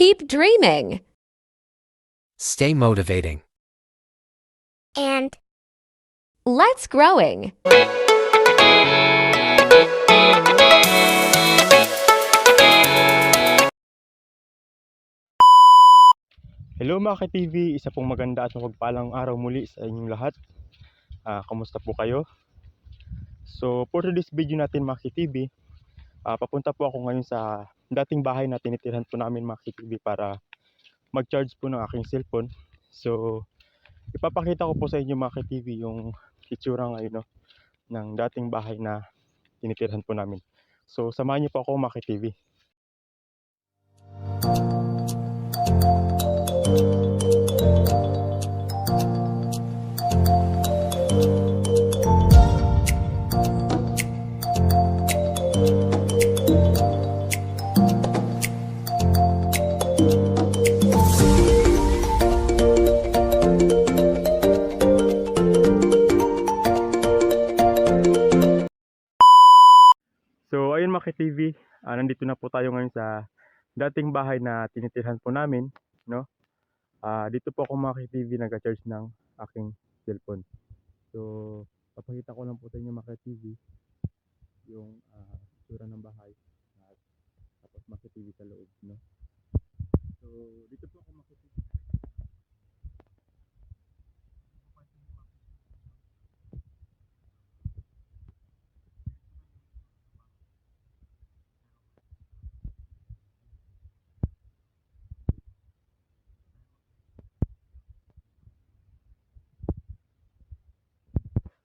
keep dreaming. Stay motivating. And Let's growing. Hello mga ka-TV, isa pong maganda at mapagpalang araw muli sa inyong lahat. Kamusta po kayo? So for today's video natin mga ka-TV, papunta po ako ngayon sa dating bahay na tinitirhan po namin mga ka-TV para mag-charge po ng aking cellphone. So ipapakita ko po sa inyo mga ka-TV yung itsura ngayon, no, ng dating bahay na tinitirhan po namin. So samahan niyo po ako mga ka-TV. So ayun mga ka-TV, nandito na po tayo ngayon sa dating bahay na tinitirhan po namin, no? Dito po ako mga ka-TV nag-charge ng aking cellphone. So papakita ko lang po sa inyo mga ka-TV yung itsura ng bahay at tapos mga ka-TV sa loob, no? So dito po ako mga ka-TV.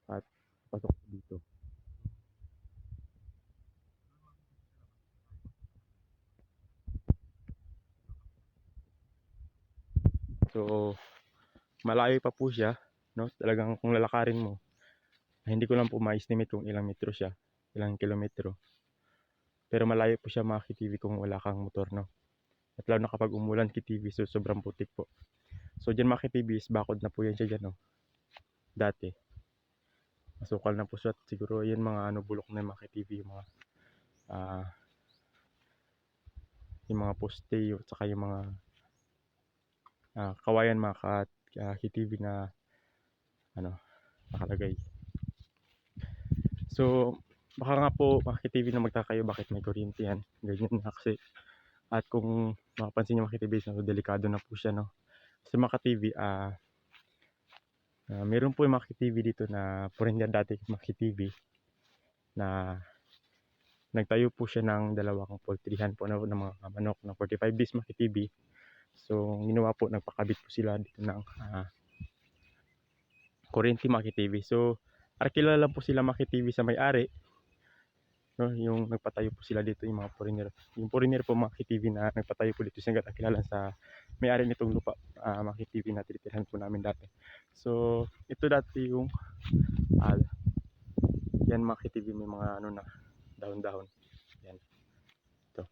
At pasok dito. So malayo pa po siya, no? Talagang kung lalakarin mo, hindi ko lang po ma-estimate kung ilang metro siya, ilang kilometro. Pero malayo po siya mga ka-TV kung wala kang motor, no? At lalo na kapag umulan ka-TV, so sobrang putik po. So dyan mga ka-TV is bakod na po yan siya dyan, no? Dati. Masukal na po siya at siguro yan mga bulok na yung mga ka-TV, yung mga poste at saka yung mga kawayan mga ka-TV na nakalagay. So baka nga po mga ka-TV na magkakayo bakit may kuryente yan, ganyan na kasi. At kung makapansin nyo mga ka-TV, so delikado na po siya, no? Kasi mga ka-TV, meron po yung mga ka-TV dito na foreigner dati mga ka-TV na nagtayo po siya ng dalawang poultryhan po ng mga manok na 45 days mga ka-TV. So ginawa po, nagpakabit po sila dito ng kuryente mga ka-TV. So kilala lang po sila mga ka-TV sa may-ari, no? Yung nagpatayo po sila dito, yung mga foreigner. Yung foreigner po mga ka-TV na nagpatayo po dito, sila kilala sa may-ari nitong lupa, mga ka-TV na tinitirhan po namin dati. So ito dati yung yan mga ka-TV, may mga na dahon-dahon. Yan. Ito.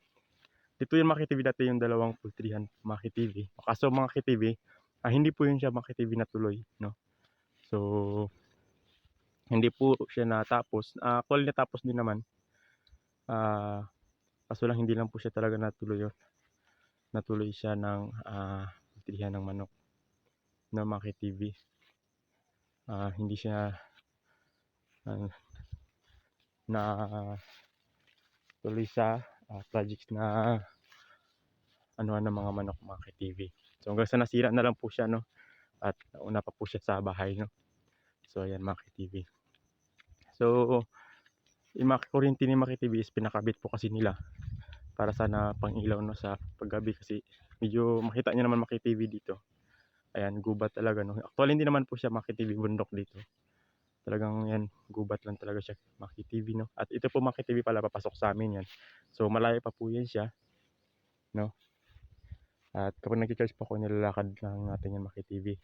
Dito yung mga ka-TV dati yung dalawang poultryhan mga ka-TV. Kaso mga ka-TV, hindi po yun siya mga ka-TV natuloy, no? So hindi po siya natapos. Actually natapos din naman. Kaso lang hindi lang po siya talaga natuloy yun. Natuloy siya ng poultryhan ng manok na mga ka-TV. Hindi siya na tuloy sa projects na ng mga manok mga ka-TV. So hanggang sa nasira na lang po siya, no? At nauna pa po siya sa bahay, no? So ayan mga ka-TV. So yung mga kuryente ni mga ka-TV is pinakabit po kasi nila para sana pang ilaw, no, sa paggabi kasi medyo makita niyo naman mga ka-TV dito. Ayan, gubat talaga, no? Actually hindi naman po siya mga ka-TV bundok dito. Talagang yan, gubat lang talaga siya mga ka-TV, no? At ito po mga ka-TV pala papasok sa amin yan. So malayo pa po yan siya, no? At kapag nag-charge po ako, nilalakad lang natin yan mga ka-TV.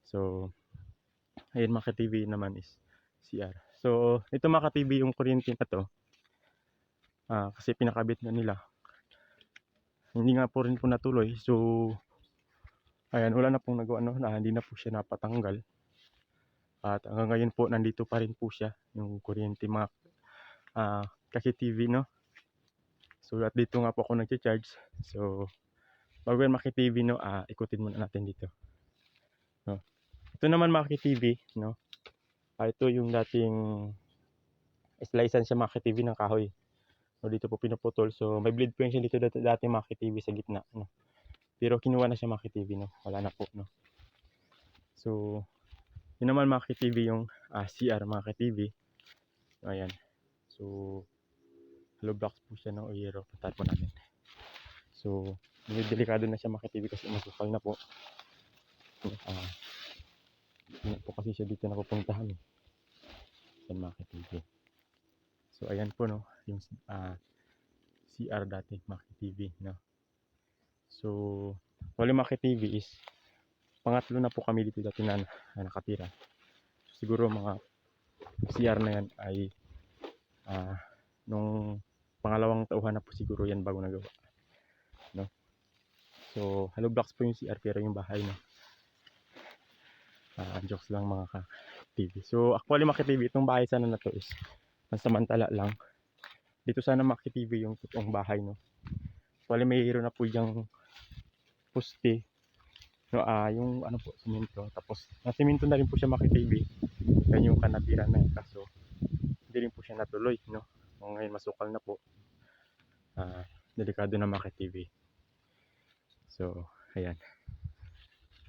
So ayun mga ka-TV naman is CR. So ito mga ka-TV yung kuryente na to, kasi pinakabit na nila, hindi nga po rin po natuloy. So ayan, wala na pong nagawa, no, na hindi na po siya napatanggal. At hanggang ngayon po nandito pa rin po siya yung kuryente mga ka-TV, no? So at dito nga po ako nag-charge. So bago yan Maki TV, no, ikutin muna natin dito. No? Ito naman Maki TV, no? Ito yung dating slicean siya Maki TV ng kahoy. No, dito po pinuputol. So may blade po yan siya dito dating Maki TV sa gitna, no? Pero kinuha na siya Maki TV, no? Wala na po, no? So yun naman Maki TV yung CR Maki TV. So, ayan. So hollow blocks po siya, no? O yero. Patar po natin. So delikado na siya Maki TV kasi masukal na po. Hindi po kasi siya dito napupuntahan. Yan Maki TV. So ayan po, no, yung CR dati Maki TV, no. So wala Maki TV is pangatlo na po kami dito dati na nakatira. Siguro mga CR na yan ay nung pangalawang tauhan na po siguro yan bago nagawa, no. So hollow blocks po yung CR pero yung bahay, no, jokes lang mga ka-TV. So actually Maki TV, itong bahay sana na to is pansamantala lang. Dito sana Maki TV yung totoong bahay, no. Actually mayroon na po yung poste, no, yung ano po, simento. Tapos nasimento na rin po siya Maki TV. Yan yung kanatiran na yun. Kaso hindi rin po siya natuloy, no. Ngayon masukal na po. Delikado na Maki TV. So ayan.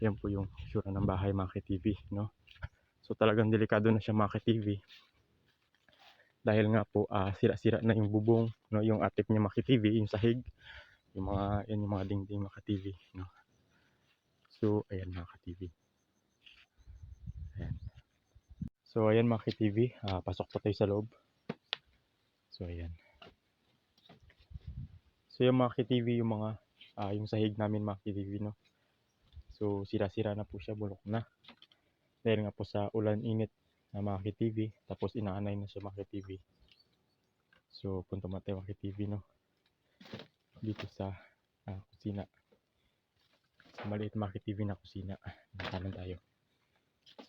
Yan po yung sura ng bahay Maki TV, no. So talagang delikado na siya Maki TV. Dahil nga po sira-sira na yung bubong, no, yung atip niya Maki TV, yung sahig, yung mga dingding Maki TV, no. So ayan Maki TV. Ayan. So ayan Maki TV, pasok po tayo sa loob. So ayan. So yung Maki TV, yung mga yung sahig namin Maki TV, no. So sira-sira na po siya, bulok na. Dahil nga po sa ulan init na Maki TV, tapos inaanay na siya Maki TV. So punta mo tayo Maki TV, no. Dito sa kusina. Sa maliit Maki TV na kusina. Nakanan tayo.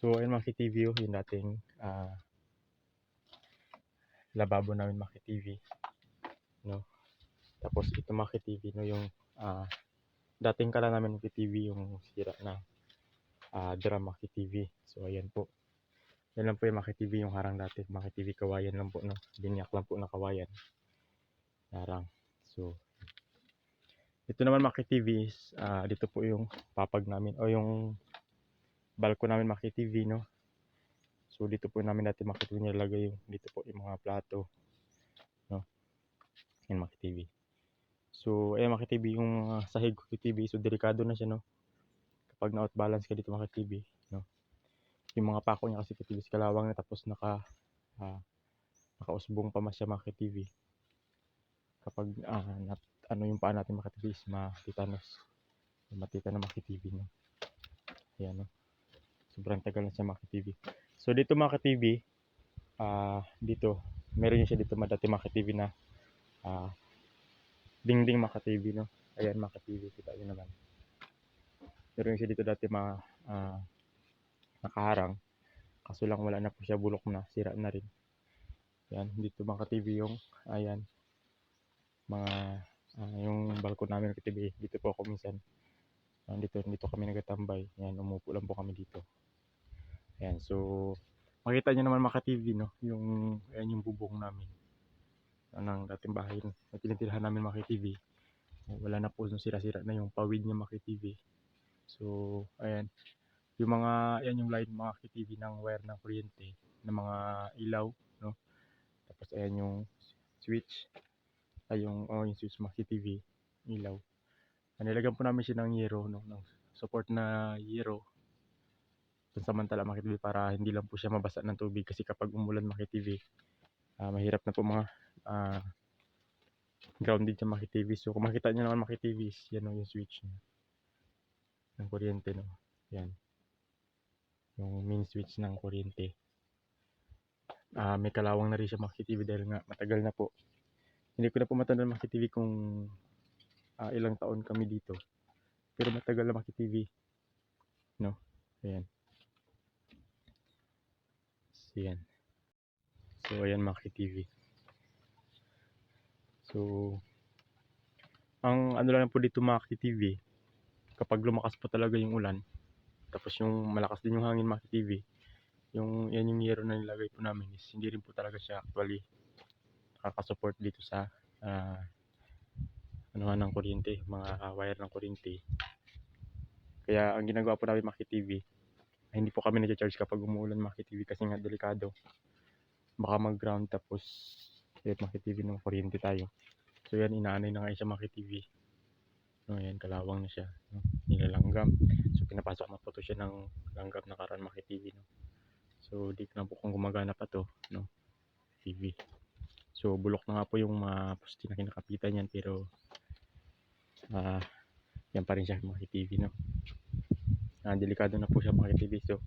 So ayun Maki TV, yung dating lababo namin Maki TV, no. Tapos ito Maki TV, no, yung dating kala namin Maki TV, yung sira na drum Maki TV. So ayan po. Yan lang po yung Maki TV, yung harang dati Maki TV kawayan lang po, no. Binyak lang po na kawayan. Harang. So ito naman Maki TV is dito po yung papag namin o yung balko namin Maki TV, no. So dito po namin dati Maki TV nilagay yung dito po yung mga plato, no. Yan Maki TV. So ayan Maki TV, yung sahig Maki TV, so delikado na siya, no. Kapag na out balance ka dito Maki TV, no. Yung mga pako niya kasi Maki TV kalawang na, tapos nakausbong pa mas siya Maki TV. Kapag yung paa natin Maki TV is matitanos. Matita na Maki TV, no. Ayan, no. Sobrang tagal na siya Maki TV. So dito Maki TV, dito meron siya dito dati Maki TV na dingding Maki TV, no. Ayan Maki TV, kita nyo naman. Meron siya dito dati nakaharang. Kaso lang wala na po siya, bulok na, sira na rin. Yan, dito Maki TV yung ayan mga yung balkon namin Maki TV. Dito po ako minsan. Dito kami nagatambay. Yan, umupo lang po kami dito. Ayan, so makita nyo naman Maki TV, no, yung ayan yung bubong namin ng dating bahay na tinitirahan namin Maki TV. Wala na po, sira-sira na yung pawid niya Maki TV. So ayan, yung mga ayan yung line Maki TV ng wire ng kuryente ng mga ilaw, no. Tapos ayan yung switch, yung switch Maki TV ilaw. Nilagyan po namin siya ng yero, no, ng support na yero pansamantala Maki TV para hindi lang po siya mabasa ng tubig, kasi kapag umulan Maki TV, mahirap na po mga grounded siya Maki TV. So kung makita nyo naman Maki TV, yan yung switch niya ng kuryente, no. Yan yung main switch ng kuryente. May kalawang na rin siya Maki TV dahil nga matagal na po. Hindi ko na po matandaan Maki TV kung ilang taon kami dito, pero matagal na Maki TV, no. Ayan. Yan. So ayan Maki TV. So ang ano lang po dito Maki TV, kapag lumakas po talaga yung ulan, tapos yung malakas din yung hangin mga TV, yan yung yero na nilagay po namin is hindi rin po talaga siya actually nakaka-support dito sa anuhan ng kuryente, mga wire ng kuryente. Kaya ang ginagawa po namin mga TV, ay hindi po kami nag-charge kapag umuulan mga TV kasi nga delikado. Baka mag-ground tapos mga TV ng kuryente tayo. So yan, inaanay na nga siya mga TV. No, yan, kalawang na siya. No? Nilalanggam. So pinapasok na po to siya ng langgam na karan mga TV. No? So di ko na po kung gumagana pa to. No? TV. So bulok na nga po yung mga poste na kinakapitan yan pero yan pa rin siya mga TV. No? Delikado na po siya mga TV. So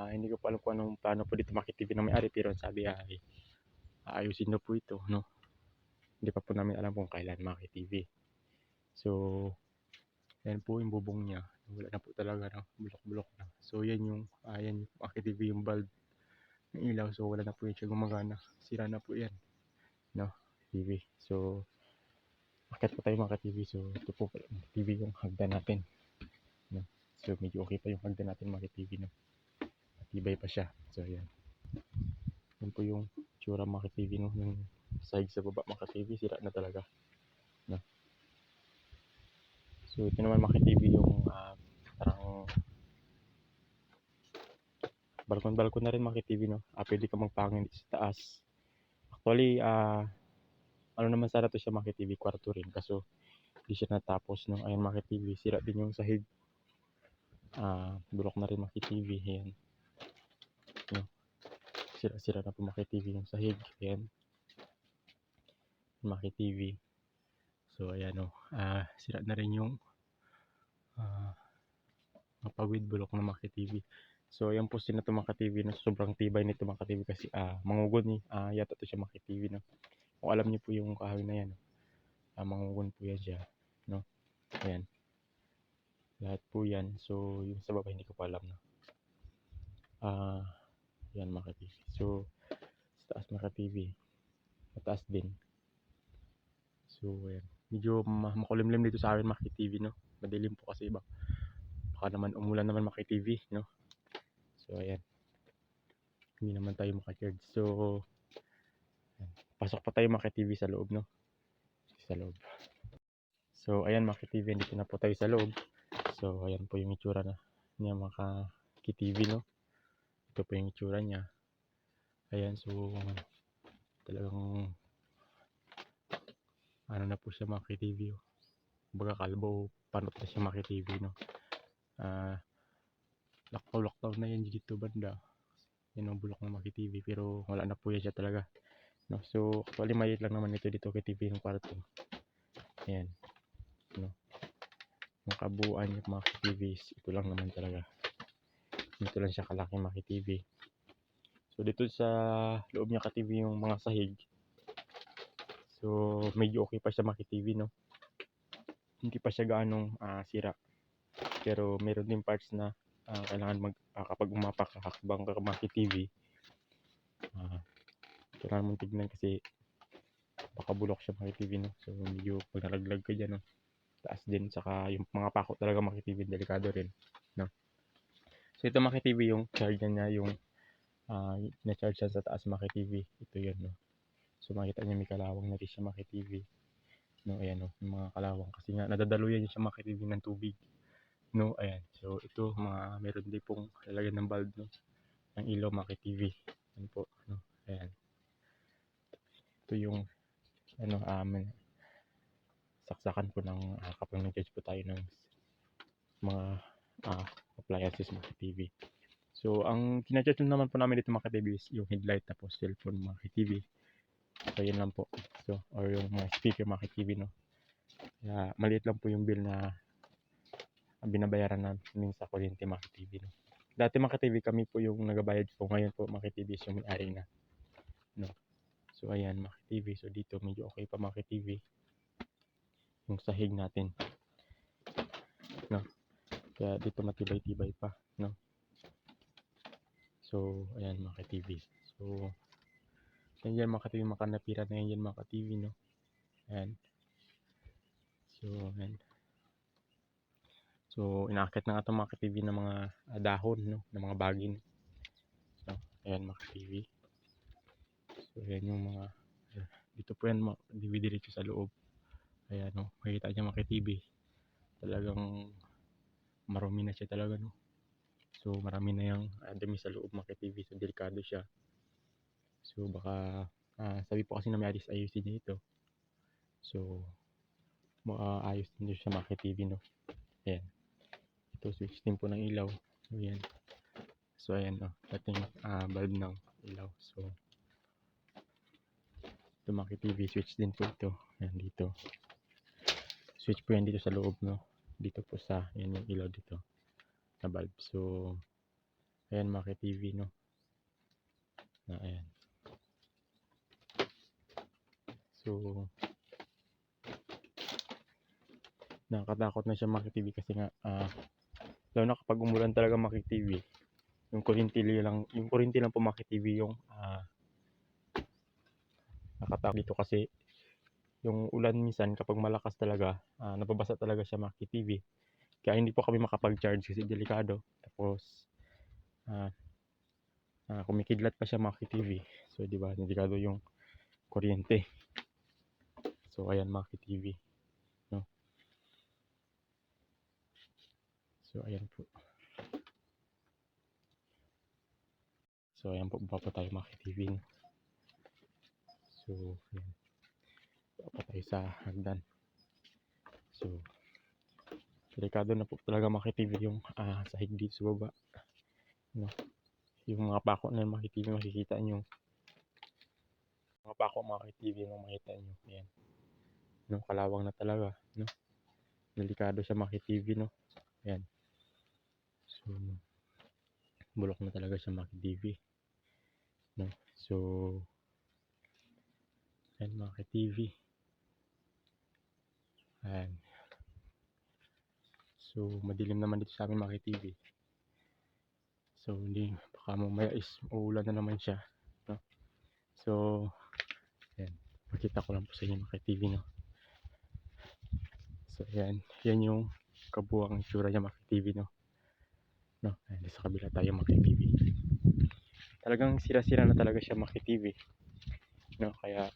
hindi ko pa alam kung anong plano po dito mga TV na may-ari pero sabi ay aayusin na po ito. No? Hindi pa po namin alam kung kailan mga TV. So yan po yung bubong niya. Wala na po talaga, no? Bulok-bulok na. So yan yung TV yung bulb ng ilaw. So wala na po yung siya gumagana. Sira na po yan, no? TV. So akit po tayo mga TV. So ito po TV yung hagdan natin, no? So medyo okay pa yung hagdan natin mga TV, no? Matibay pa siya. So yan. Yan po yung tsura mga TV, no? Yung side sa baba mga TV sira na talaga, no? So ito naman mga TV yung parang balkon na rin mga TV, no? Pwede ka magpangin sa taas. Actually ano naman sana to siya mga TV, kwarto rin kaso hindi siya natapos, no? Ayun mga TV, sira din yung sahig. Bulok na rin mga TV, ayan, no? Sira na po mga TV yung sahig, ayan mga TV. So ayan, no? Sira na rin yung mapawid, bulok na mga TV. So ayan po sila ito mga TV, no? Sobrang tibay nito mga TV kasi mangugon yata to siya mga TV, no? Kung alam niyo po yung kahoy na yan, mangugon po yan siya, no? Ayan, lahat po yan. So yung sa baba hindi ko pa alam, no? Yan mga TV. So sa taas mga TV, mataas din. So ayan, medyo makulimlim dito sa amin mga TV, no? Madilim po kasi baka naman umulan naman mga TV, no? So ayan, hindi naman tayo maka-charge. So ayan, pasok pa tayo mga TV sa loob, no? Sa loob. So ayan mga TV, dito na po tayo sa loob. So ayan po yung itsura niya mga TV, no? Ito po yung itsura niya. Ayan, so talagang ano na po siya mga TV, oh. Baga kalbo, panot na siya mga TV, no? Lockdown na yan dito banda. Yan ang bulok ng mga TV pero wala na po yan siya talaga, no? So actually maliit lang naman ito dito kay TV yung kwarto. Ayan, no? Yung kabuuan yung mga TVs, ito lang naman talaga. Dito lang siya kalaki mga TV. So dito sa loob niya ka TV yung mga sahig. So medyo okay pa siya mga TV, no? Hindi pa siya gaanong sira. Pero meron din parts na kailangan kapag umapakahakbang ka mga TV, kailangan mong tignan kasi baka bulok siya mga TV, no? So medyo pag nalaglag ka dyan, no? Taas din, saka yung mga pako talaga mga TV delikado rin, no? So ito mga TV yung charge niya, yung na-charge siya sa taas mga TV. Ito yun, no? So makita niyo may kalawang na rin siya mga TV, no? Ayan, no? Yung mga kalawang kasi nga nadadaluyan niya siya mga TV ng tubig, no? Ayan, so ito meron din pong lalagyan ng bulb, no? Ng ilaw mga TV. Ayan po, no? Ayan, ito yung saksakan po ng kapag nag-charge po tayo ng mga appliances mga TV. So ang kina-charge naman po namin dito mga TV is yung headlight tapos cellphone mga TV. So yun lang po. So or yung mga speaker mga TV, no? Kaya maliit lang po yung bill na binabayaran namin sa kuryente mga TV, no? Dati mga TV kami po yung nagabayad po, ngayon po mga TV is yung may-ari na, no? So ayan mga TV, so dito medyo okay pa mga TV yung sahig natin, no? Kaya dito matibay-tibay pa, no? So ayan mga TV. So yan mga TV, mga napira na yan mga TV, no? Ayan. So ayan. So, inaakit na nga itong mga TV ng mga dahon, no? Ng mga bagin. So, ayan mga TV. So, ayan yung mga, dito po yan, diretso sa loob. Ayan, no? Makikita niya mga TV. Talagang marumi na siya talaga, no? So, marami na yung dumi sa loob mga TV. So, delikado siya. So, baka, sabi po kasi na may ayusin niya ito. So, maayos din siya mga TV, no? Ayan. Ito, switch din po ng ilaw. So, ayan. So, ayan, no? Dating bulb ng ilaw. So, ito mga TV, switch din po ito. Ayan, dito. Switch po yan dito sa loob, no? Dito po sa, ayan yung ilaw dito. Na bulb. So, ayan mga TV, no? Ayan. So, nakakatakot na siya mga TV kasi nga, lalo na kapag umulan talaga mga TV, yung kuryente lang po mga TV yung nakatakot dito kasi yung ulan minsan kapag malakas talaga, nababasa talaga siya mga TV. Kaya hindi po kami makapag-charge kasi delikado. Tapos, kumikidlat pa siya mga TV. So, di ba, delikado yung kuryente. So, ayan mga TV. No? So, ayan po. So, ayan po, baba tayo mga TV. No? So, ayan. Baba tayo sa hagdan. So, delikado na po talaga mga TV yung sahig dito sa baba. No? Yung mga pako na mga TV makikita nyo. Mga pako mga TV na makita nyo. Ayan. No? Kalawang na talaga. No? Delikado siya mga TV. No? Ayan. So, bulok na talaga siya mga TV. No? So, ayan mga TV. Ayan. So, madilim naman dito sa amin mga TV. So, hindi, baka mamaya is uulan na naman siya. No? So, ayan. Pakita ko lang po sa inyo mga TV, no? So, ayan. Yan yung kabuang itsura niya mga TV, no? No? Ayan, sa kabila tayo mga TV. Talagang sira-sira na talaga siya mga TV. No? Kaya,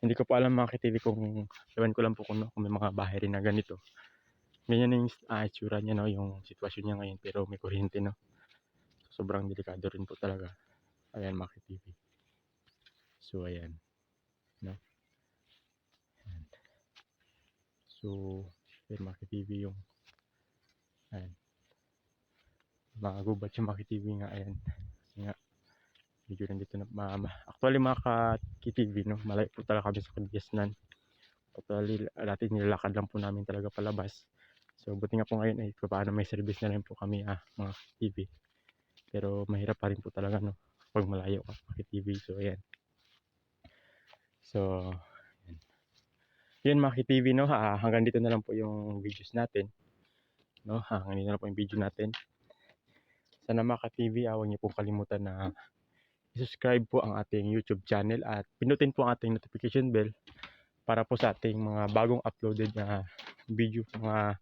hindi ko pa alam mga TV kung, ewan ko lang po kung may mga bahay rin na ganito. Ganyan yung itsura niya, no? Yung sitwasyon niya ngayon, pero may kuryente, no? So, sobrang delikado rin po talaga. Ayan mga TV. So, ayan. No? Ayan. So, ayan mga TV yung ayan. Mga gubat yung mga TV nga, ayan. Kasi nga, medyo nandito na, actually mga ka-TV, no? Malayo po talaga kami sa Kadiasnan. Actually, dati nilalakad lang po namin talaga palabas. So, buti nga po ngayon ay paano may service na rin po kami, mga TV. Pero mahirap pa rin po talaga, no? Pag malayo ka mga TV. So, ayan. So, ayan. Yun mga TV, no? Hanggang dito na lang po yung videos natin. No? Hanggang dito na lang po yung video natin. Sana mga TV, huwag niyo pong kalimutan na i-subscribe po ang ating YouTube channel at pinutin po ang ating notification bell para po sa ating mga bagong uploaded na video mga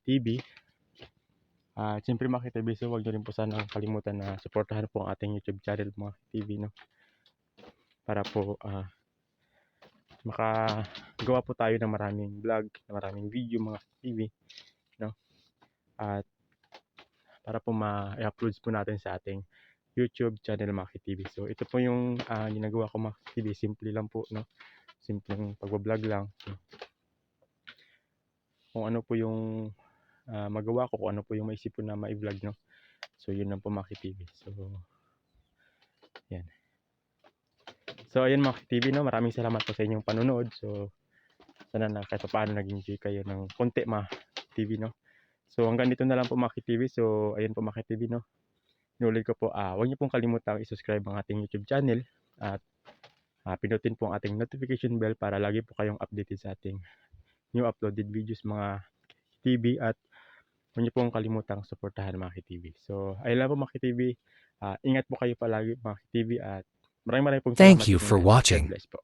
TV. Siyempre mga TV, so huwag niyo rin po sana kalimutan na suportahan po ang ating YouTube channel mga TV, no? Para po makagawa po tayo ng maraming vlog, ng maraming video mga TV, no? At para po ma-upload po natin sa ating YouTube channel mga TV. So ito po yung ginagawa ko mga TV, simple lang po, no? Simpleng pagbablog lang. Kung ano po yung magawa ko, kung ano po yung maisip ko na ma-vlog, no? So yun lang po mga TV. So yan. So ayun mga TV, no? Maraming salamat po sa inyong panonood. So sana na kahit paano nag-enjoy kayo ng konti mga TV, no? So hanggang dito na lang po mga TV. So ayun po mga TV, no? Inulit ko po, huwag niyo pong kalimutang i-subscribe ang ating YouTube channel at pinutin po ang ating notification bell para lagi po kayong updated sa ating new uploaded videos mga TV at huwag niyo pong kalimutang suportahan mga TV. So ayun lang po mga TV, ingat po kayo palagi mga TV at maraming pong salamat Thank you sa for inyo lahat. God watching. bless po.